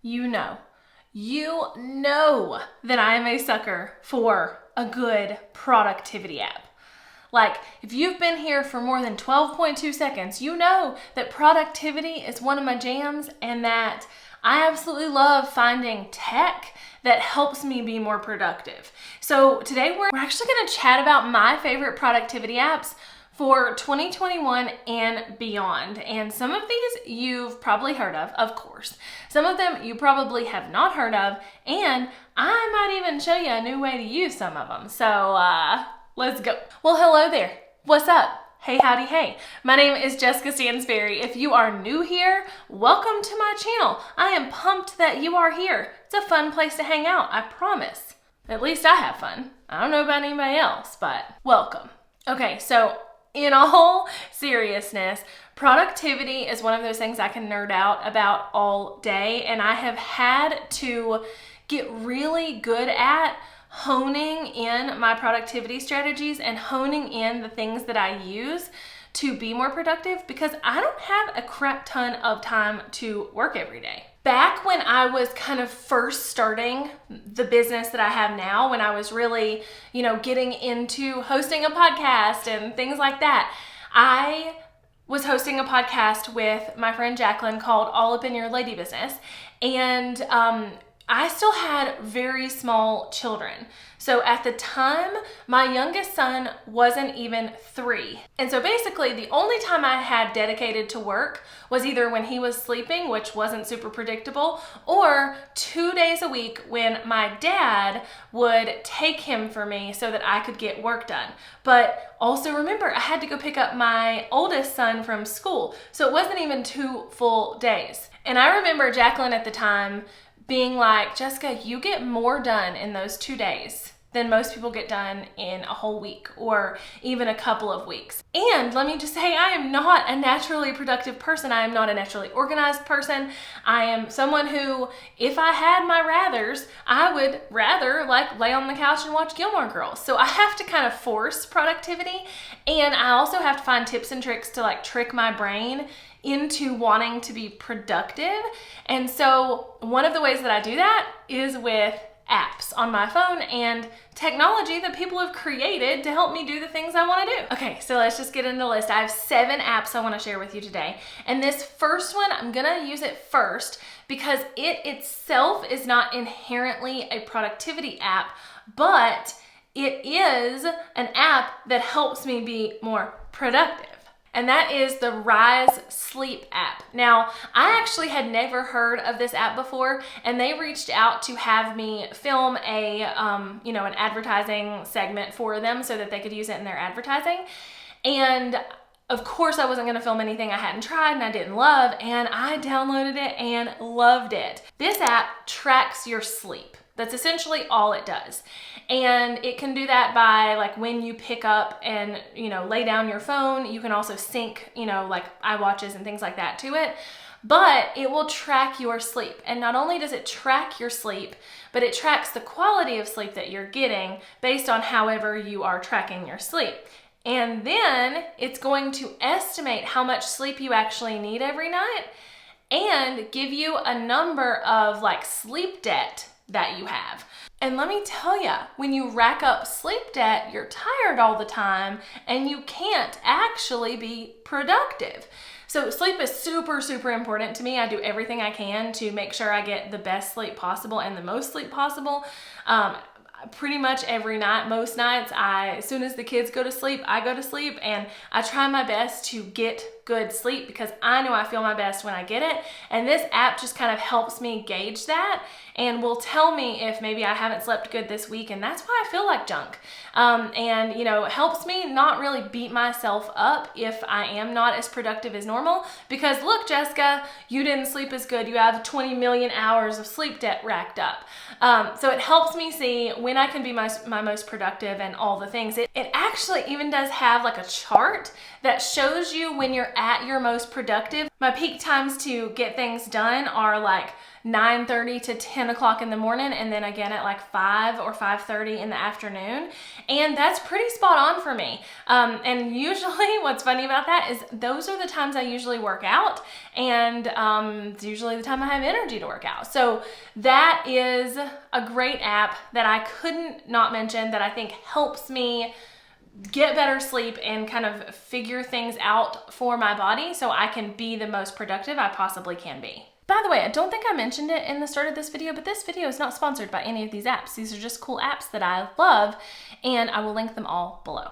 you know that I am a sucker for a good productivity app. Like, if you've been here for more than 12.2 seconds, you know that productivity is one of my jams and that I absolutely love finding tech that helps me be more productive. So today we're actually going to chat about my favorite productivity apps for 2021 and beyond. And some of these you've probably heard of course. Some of them you probably have not heard of, and I might even show you a new way to use some of them. So let's go. Well, hello there. What's up? Hey, howdy, hey. My name is Jessica Stansberry. If you are new here, welcome to my channel. I am pumped that you are here. It's a fun place to hang out, I promise. At least I have fun. I don't know about anybody else, but welcome. Okay, so in all seriousness, productivity is one of those things I can nerd out about all day, and I have had to get really good at honing in my productivity strategies and honing in the things that I use to be more productive, because I don't have a crap ton of time to work every day. Back when I was kind of first starting the business that I have now, when I was really, getting into hosting a podcast and things like that, I was hosting a podcast with my friend Jacqueline called All Up in Your Lady Business. And I still had very small children. So at the time, my youngest son wasn't even 3. And so basically the only time I had dedicated to work was either when he was sleeping, which wasn't super predictable, or 2 days a week when my dad would take him for me so that I could get work done. But also remember, I had to go pick up my oldest son from school. So it wasn't even 2 full days. And I remember Jacqueline at the time being like, Jessica, you get more done in those 2 days than most people get done in a whole week or even a couple of weeks. And let me just say, I am not a naturally productive person. I am not a naturally organized person. I am someone who, if I had my rathers, I would rather lay on the couch and watch Gilmore Girls. So I have to kind of force productivity, and I also have to find tips and tricks to trick my brain into wanting to be productive. And so one of the ways that I do that is with apps on my phone and technology that people have created to help me do the things I want to do. Okay, so let's just get into the list. I have 7 apps I want to share with you today. And this first one, I'm going to use it first because it itself is not inherently a productivity app, but it is an app that helps me be more productive. And that is the Rise Sleep app. Now, I actually had never heard of this app before, and they reached out to have me film an advertising segment for them so that they could use it in their advertising. And of course, I wasn't gonna film anything I hadn't tried and I didn't love, and I downloaded it and loved it. This app tracks your sleep. That's essentially all it does. And it can do that by when you pick up and, lay down your phone. You can also sync, iWatches and things like that to it. But it will track your sleep. And not only does it track your sleep, but it tracks the quality of sleep that you're getting based on however you are tracking your sleep. And then it's going to estimate how much sleep you actually need every night and give you a number of sleep debt that you have. And let me tell you, when you rack up sleep debt, you're tired all the time and you can't actually be productive. So sleep is super, super important to me. I do everything I can to make sure I get the best sleep possible and the most sleep possible. Pretty much every night, most nights, as soon as the kids go to sleep, I go to sleep, and I try my best to get good sleep because I know I feel my best when I get it. And this app just kind of helps me gauge that and will tell me if maybe I haven't slept good this week, and that's why I feel like junk. It helps me not really beat myself up if I am not as productive as normal, because look, Jessica, you didn't sleep as good. You have 20 million hours of sleep debt racked up. So it helps me see when I can be my most productive and all the things. It actually even does have a chart that shows you when you're at your most productive, my peak times to get things done are like 9:30 to 10 o'clock in the morning, and then again at like 5 or 5:30 in the afternoon. And that's pretty spot on for me. And usually what's funny about that is those are the times I usually work out, and it's usually the time I have energy to work out. So that is a great app that I couldn't not mention that I think helps me get better sleep and kind of figure things out for my body so I can be the most productive I possibly can be. By the way, I don't think I mentioned it in the start of this video, but this video is not sponsored by any of these apps. These are just cool apps that I love, and I will link them all below.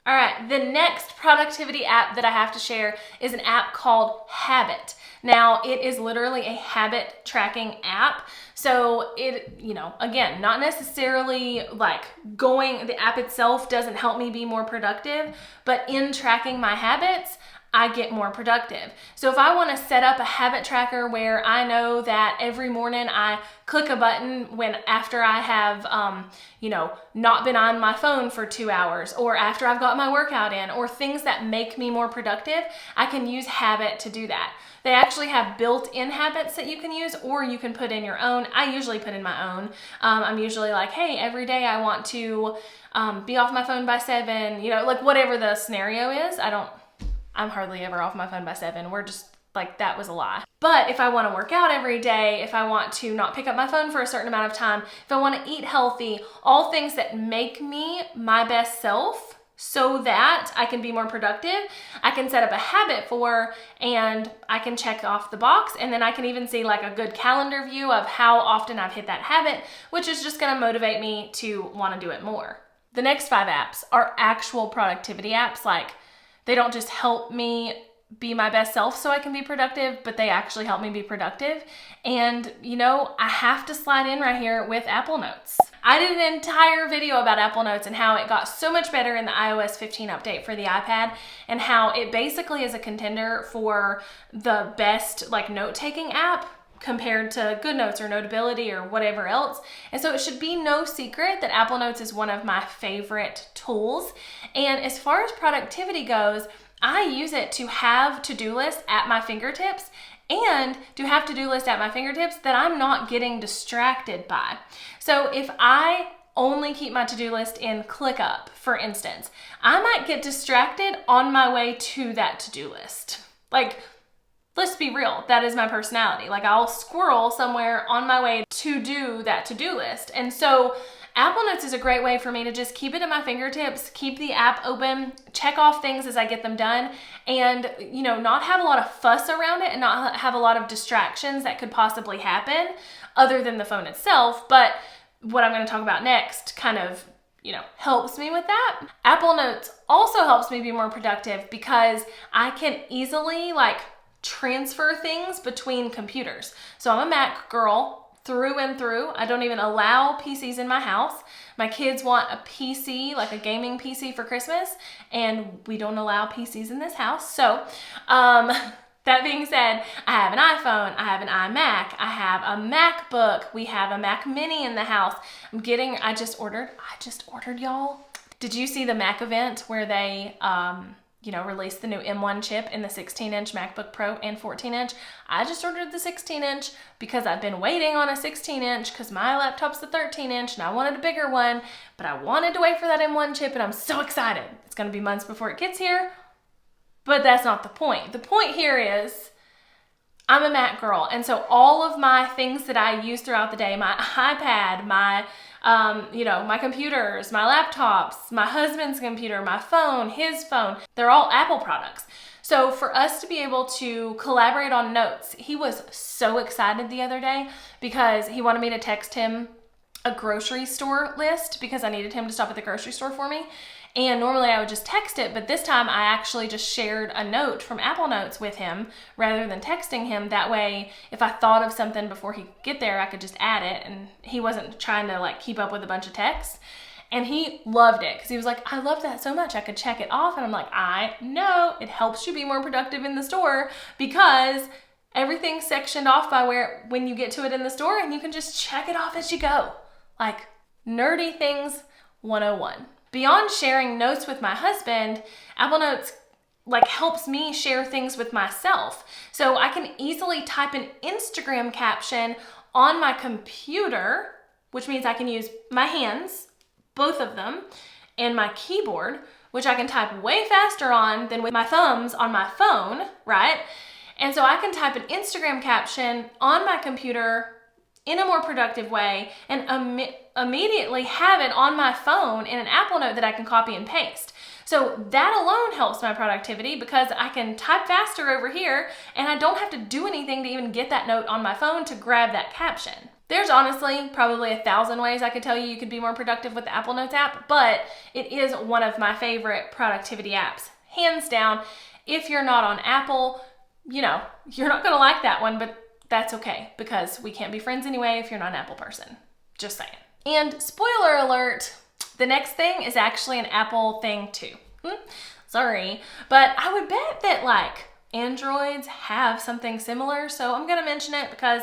All right, the next productivity app that I have to share is an app called Habit. Now, it is literally a habit tracking app. So it, again, not necessarily like the app itself doesn't help me be more productive, but in tracking my habits, I get more productive. So if I want to set up a habit tracker where I know that every morning I click a button after I have, not been on my phone for 2 hours, or after I've got my workout in, or things that make me more productive, I can use Habit to do that. They actually have built-in habits that you can use, or you can put in your own. I usually put in my own. I'm usually like, hey, every day I want to be off my phone by 7, like whatever the scenario is. I'm hardly ever off my phone by 7. We're just like, that was a lie. But if I want to work out every day, if I want to not pick up my phone for a certain amount of time, if I want to eat healthy, all things that make me my best self so that I can be more productive, I can set up a habit for, and I can check off the box, and then I can even see like a good calendar view of how often I've hit that habit, which is just going to motivate me to want to do it more. The next 5 apps are actual productivity apps. Like, they don't just help me be my best self so I can be productive, but they actually help me be productive. And, I have to slide in right here with Apple Notes. I did an entire video about Apple Notes and how it got so much better in the iOS 15 update for the iPad, and how it basically is a contender for the best like note-taking app compared to GoodNotes or Notability or whatever else. And so it should be no secret that Apple Notes is one of my favorite tools. And as far as productivity goes, I use it to have to-do lists at my fingertips, and to have to-do lists at my fingertips that I'm not getting distracted by. So if I only keep my to-do list in ClickUp, for instance, I might get distracted on my way to that to-do list. Like, let's be real, that is my personality. Like, I'll squirrel somewhere on my way to do that to-do list. And so Apple Notes is a great way for me to just keep it at my fingertips, keep the app open, check off things as I get them done, and not have a lot of fuss around it and not have a lot of distractions that could possibly happen other than the phone itself. But what I'm going to talk about next kind of helps me with that. Apple Notes also helps me be more productive because I can easily transfer things between computers. So I'm a Mac girl through and through. I don't even allow PCs in my house. My kids want a PC, like a gaming PC for Christmas, and we don't allow PCs in this house. So that being said, I have an iPhone, I have an iMac, I have a MacBook, we have a Mac Mini in the house. I just ordered, y'all. Did you see the Mac event where they released the new M1 chip in the 16-inch MacBook Pro and 14-inch? I just ordered the 16-inch because I've been waiting on a 16-inch because my laptop's the 13-inch and I wanted a bigger one, but I wanted to wait for that M1 chip, and I'm so excited. It's going to be months before it gets here, but that's not the point. The point here is I'm a Mac girl, and so all of my things that I use throughout the day, my iPad, my my computers, my laptops, my husband's computer, my phone, his phone, they're all Apple products. So for us to be able to collaborate on notes, he was so excited the other day because he wanted me to text him a grocery store list because I needed him to stop at the grocery store for me. And normally I would just text it, but this time I actually just shared a note from Apple Notes with him rather than texting him. That way, if I thought of something before he could get there, I could just add it, and he wasn't trying to keep up with a bunch of texts. And he loved it because he was like, I love that so much. I could check it off. And I'm like, I know, it helps you be more productive in the store because everything's sectioned off by when you get to it in the store, and you can just check it off as you go. Like nerdy things 101. Beyond sharing notes with my husband, Apple Notes like helps me share things with myself. So I can easily type an Instagram caption on my computer, which means I can use my hands, both of them, and my keyboard, which I can type way faster on than with my thumbs on my phone, right? And so I can type an Instagram caption on my computer in a more productive way and immediately have it on my phone in an Apple Note that I can copy and paste. So that alone helps my productivity because I can type faster over here and I don't have to do anything to even get that note on my phone to grab that caption. There's honestly probably 1,000 ways I could tell you could be more productive with the Apple Notes app, but it is one of my favorite productivity apps, hands down. If you're not on Apple, you know, you're not gonna like that one, but that's okay because we can't be friends anyway if you're not an Apple person. Just saying. And spoiler alert, the next thing is actually an Apple thing too. Sorry, but I would bet that like Androids have something similar, so I'm gonna mention it because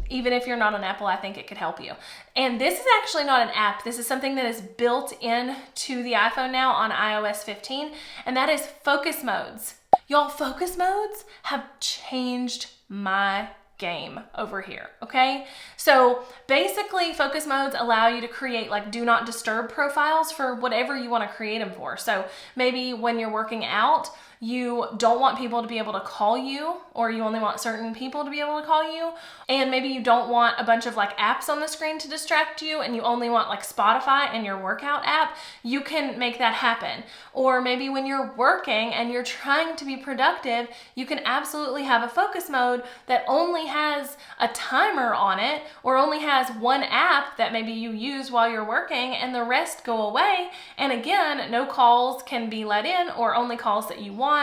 even if you're not on Apple, I think it could help you. And this is actually not an app. This is something that is built in to the iPhone now on iOS 15, and that is focus modes. Y'all, focus modes have changed my game over here, okay? So basically focus modes allow you to create like do not disturb profiles for whatever you want to create them for. So maybe when you're working out, you don't want people to be able to call you, or you only want certain people to be able to call you. And maybe you don't want a bunch of like apps on the screen to distract you and you only want like Spotify and your workout app. You can make that happen. Or maybe when you're working and you're trying to be productive, you can absolutely have a focus mode that only has a timer on it or only has one app that maybe you use while you're working and the rest go away. And again, no calls can be let in or only calls that you want.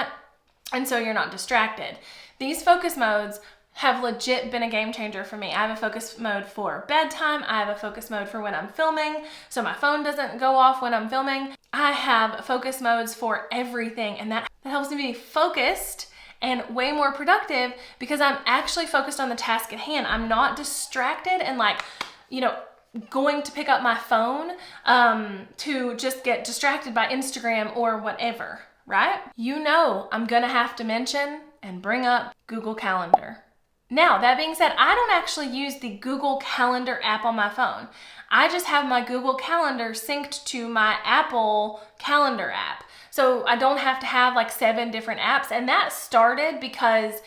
And so you're not distracted. These focus modes have legit been a game changer for me. I have a focus mode for bedtime. I have a focus mode for when I'm filming, so my phone doesn't go off when I'm filming. I have focus modes for everything, and that helps me be focused and way more productive because I'm actually focused on the task at hand. I'm not distracted and like, you know, going to pick up my phone to just get distracted by Instagram or whatever. Right? You know I'm gonna have to mention and bring up Google Calendar. Now, that being said, I don't actually use the Google Calendar app on my phone. I just have my Google Calendar synced to my Apple Calendar app. So I don't have to have like 7 different apps. And that started because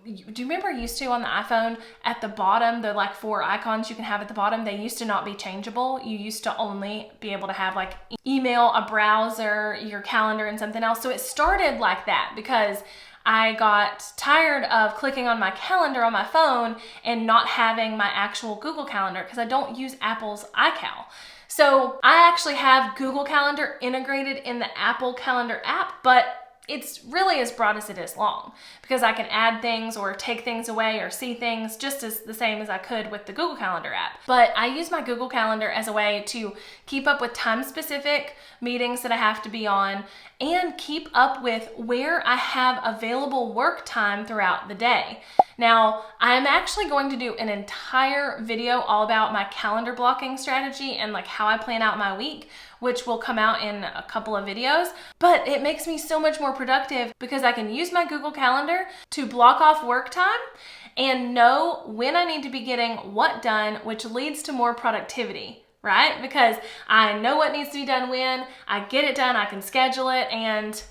do you remember used to on the iPhone at the bottom, the like 4 icons you can have at the bottom, they used to not be changeable. You used to only be able to have like email, a browser, your calendar, and something else. So it started like that because I got tired of clicking on my calendar on my phone and not having my actual Google Calendar because I don't use Apple's iCal. So I actually have Google Calendar integrated in the Apple Calendar app, but it's really as broad as it is long because I can add things or take things away or see things just as the same as I could with the Google Calendar app. But I use my Google Calendar as a way to keep up with time-specific meetings that I have to be on and keep up with where I have available work time throughout the day. Now, I'm actually going to do an entire video all about my calendar blocking strategy and like how I plan out my week, which will come out in a couple of videos, but it makes me so much more productive because I can use my Google Calendar to block off work time and know when I need to be getting what done, which leads to more productivity, right? Because I know what needs to be done when, I get it done, I can schedule it, and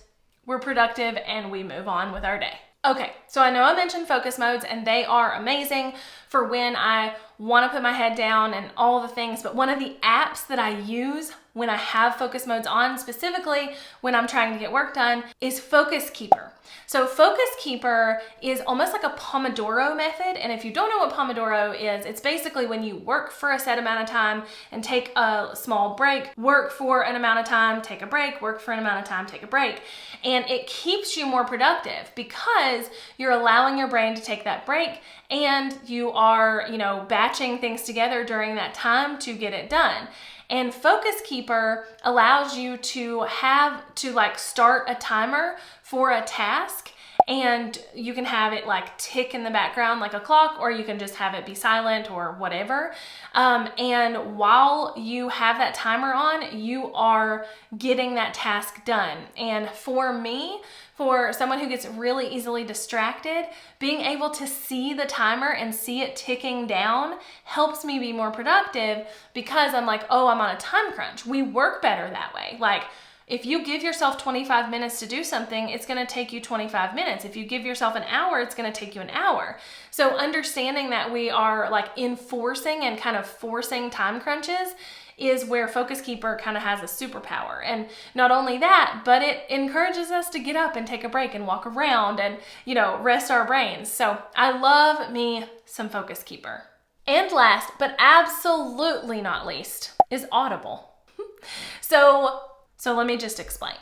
we're productive and we move on with our day. Okay, so I know I mentioned focus modes and they are amazing for when I want to put my head down and all the things, but one of the apps that I use when I have focus modes on, specifically when I'm trying to get work done, is Focus Keeper. So Focus Keeper is almost like a Pomodoro method, and if you don't know what Pomodoro is, it's basically when you work for a set amount of time and take a small break, work for an amount of time, take a break, work for an amount of time, take a break. And it keeps you more productive because you're allowing your brain to take that break and you are, batching things together during that time to get it done. And Focus Keeper allows you to start a timer for a task and you can have it like tick in the background like a clock, or you can just have it be silent or whatever. And while you have that timer on, you are getting that task done. And for me, for someone who gets really easily distracted, being able to see the timer and see it ticking down helps me be more productive, because I'm like, oh, I'm on a time crunch. We work better that way. Like, if you give yourself 25 minutes to do something, it's going to take you 25 minutes. If you give yourself an hour, it's going to take you an hour. So understanding that we are like enforcing and kind of forcing time crunches is where Focus Keeper kind of has a superpower. And not only that, but it encourages us to get up and take a break and walk around and, rest our brains. So I love me some Focus Keeper. And last, but absolutely not least, is Audible. So let me just explain.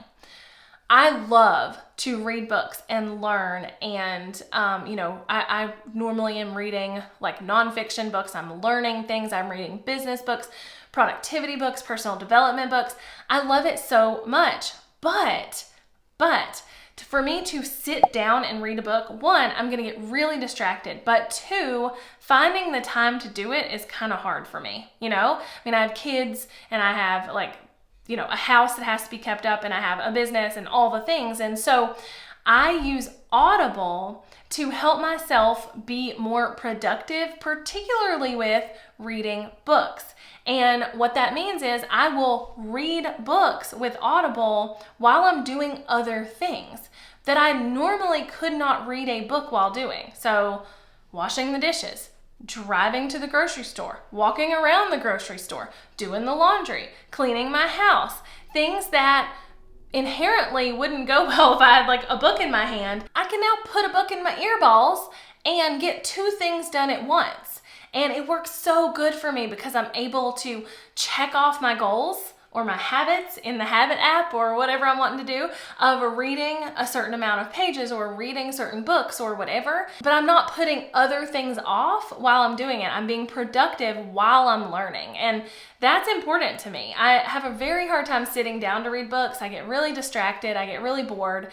I love to read books and learn, and I normally am reading like nonfiction books. I'm learning things. I'm reading business books, productivity books, personal development books. I love it so much. But for me to sit down and read a book, one, I'm going to get really distracted. But two, finding the time to do it is kind of hard for me. I have kids, and I have a house that has to be kept up, and I have a business and all the things. And so I use Audible to help myself be more productive, particularly with reading books. And what that means is I will read books with Audible while I'm doing other things that I normally could not read a book while doing. So washing the dishes, driving to the grocery store, walking around the grocery store, doing the laundry, cleaning my house, things that inherently wouldn't go well if I had like a book in my hand. I can now put a book in my earballs and get two things done at once. And it works so good for me because I'm able to check off my goals or my habits in the Habit app or whatever I'm wanting to do of reading a certain amount of pages or reading certain books or whatever. But I'm not putting other things off while I'm doing it. I'm being productive while I'm learning. And that's important to me. I have a very hard time sitting down to read books. I get really distracted. I get really bored.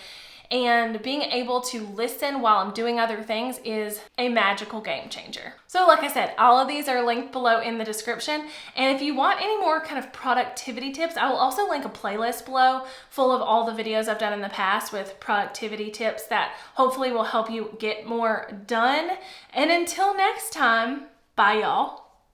And being able to listen while I'm doing other things is a magical game changer. So like I said, all of these are linked below in the description. And if you want any more kind of productivity tips, I will also link a playlist below full of all the videos I've done in the past with productivity tips that hopefully will help you get more done. And until next time, bye y'all.